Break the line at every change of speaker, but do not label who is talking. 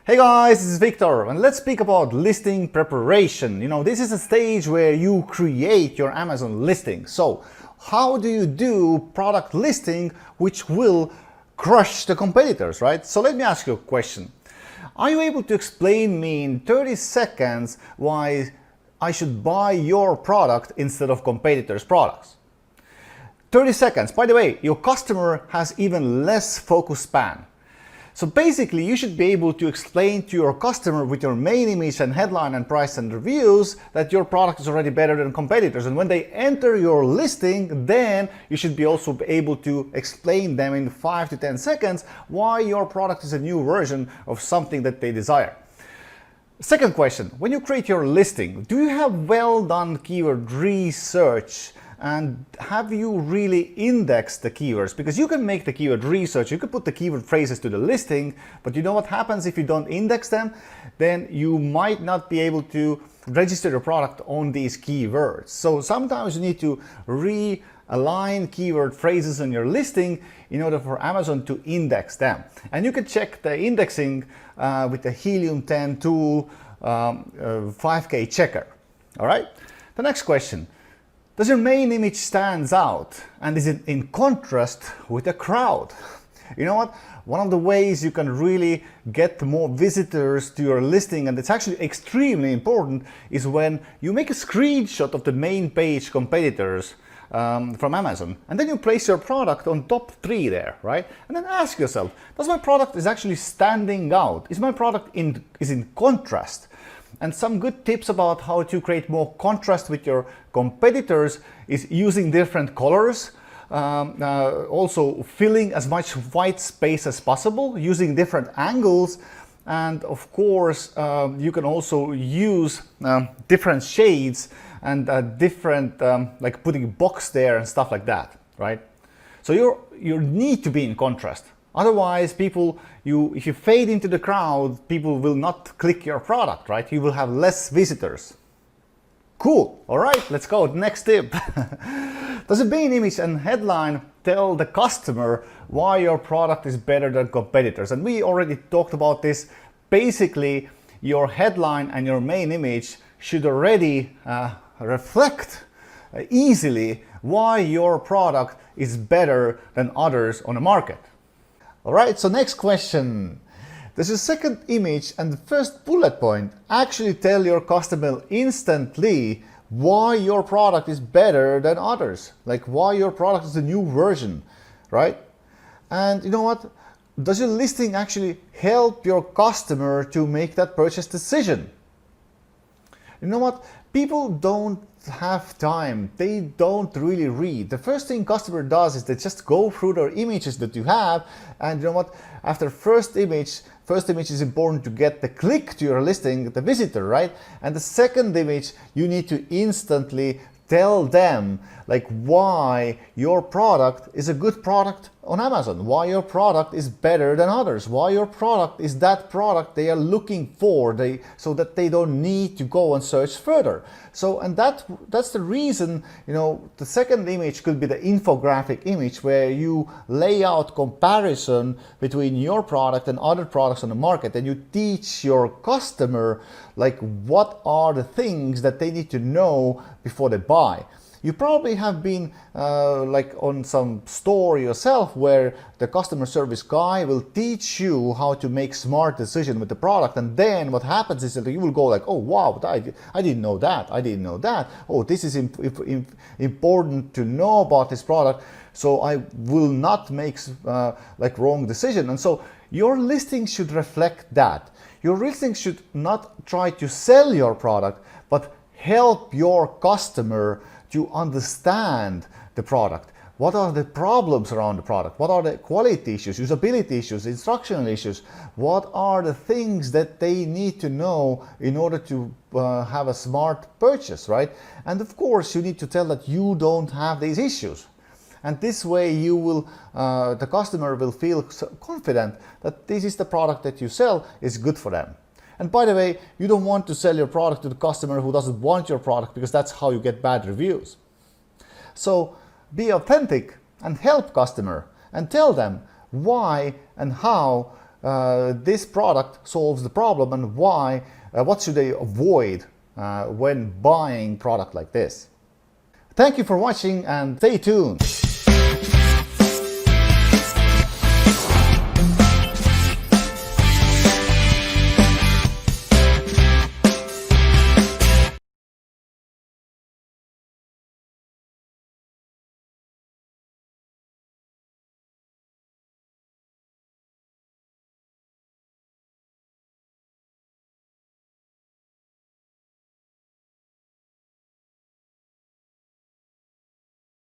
Hey guys, this is Victor and let's speak about listing preparation. This is a stage where you create your Amazon listing. So how do you do product listing which will crush the competitors, right? So let me ask you a question. Are you able to explain me in 30 seconds why I should buy your product instead of competitors' products? 30 seconds. By the way, your customer has even less focus span. So basically, you should be able to explain to your customer with your main image and headline and price and reviews that your product is already better than competitors. And when they enter your listing, then you should be also able to explain them in 5 to 10 seconds why your product is a new version of something that they desire. Second question, when you create your listing, do you have well done keyword research? And have you really indexed the keywords? Because you can make the keyword research, you can put the keyword phrases to the listing, but you know what happens if you don't index them? Then you might not be able to register your product on these keywords. So sometimes you need to realign keyword phrases on your listing in order for Amazon to index them. And you can check the indexing with the Helium 10 tool 5K checker. All right. The next question. Does your main image stands out and is it in contrast with the crowd? You know what? One of the ways you can really get more visitors to your listing, and it's actually extremely important, is when you make a screenshot of the main page competitors from Amazon, and then you place your product on top 3 there, right? And then ask yourself, does my product is actually standing out? Is my product in contrast? And some good tips about how to create more contrast with your competitors is using different colors, also filling as much white space as possible, using different angles, and of course you can also use different shades and different like putting a box there and stuff like that, right? So you need to be in contrast. Otherwise, if you fade into the crowd, people will not click your product, right? You will have less visitors. Cool. All right, let's go. Next tip. Does the main image and headline tell the customer why your product is better than competitors? And we already talked about this. Basically, your headline and your main image should already reflect easily why your product is better than others on the market. All right, so next question. Does your second image and the first bullet point actually tell your customer instantly why your product is better than others? Like why your product is the new version, right? And you know what? Does your listing actually help your customer to make that purchase decision? You know what? People don't have time. They don't really read. The first thing customer does is they just go through their images that you have, and you know what? After first image is important to get the click to your listing, the visitor, right? And the second image, you need to instantly tell them like why your product is a good product on Amazon, why your product is better than others, why your product is that product they are looking for, so that they don't need to go and search further. So, and that's the reason, the second image could be the infographic image where you lay out comparison between your product and other products on the market, and you teach your customer like what are the things that they need to know before they buy. You probably have been like on some store yourself where the customer service guy will teach you how to make smart decisions with the product, and then what happens is that you will go like, oh wow, I didn't know that, I didn't know that, oh this is important to know about this product, so I will not make like wrong decision. And so your listing should reflect that. Your listing should not try to sell your product, but help your customer to understand the product. What are the problems around the product? What are the quality issues, usability issues, instructional issues? What are the things that they need to know in order to have a smart purchase, right? And of course, you need to tell that you don't have these issues. And this way you will, the customer will feel confident that this is the product that you sell is good for them. And by the way, you don't want to sell your product to the customer who doesn't want your product, because that's how you get bad reviews. So be authentic and help customer and tell them why and how this product solves the problem, and why, what should they avoid when buying product like this. Thank you for watching and stay tuned.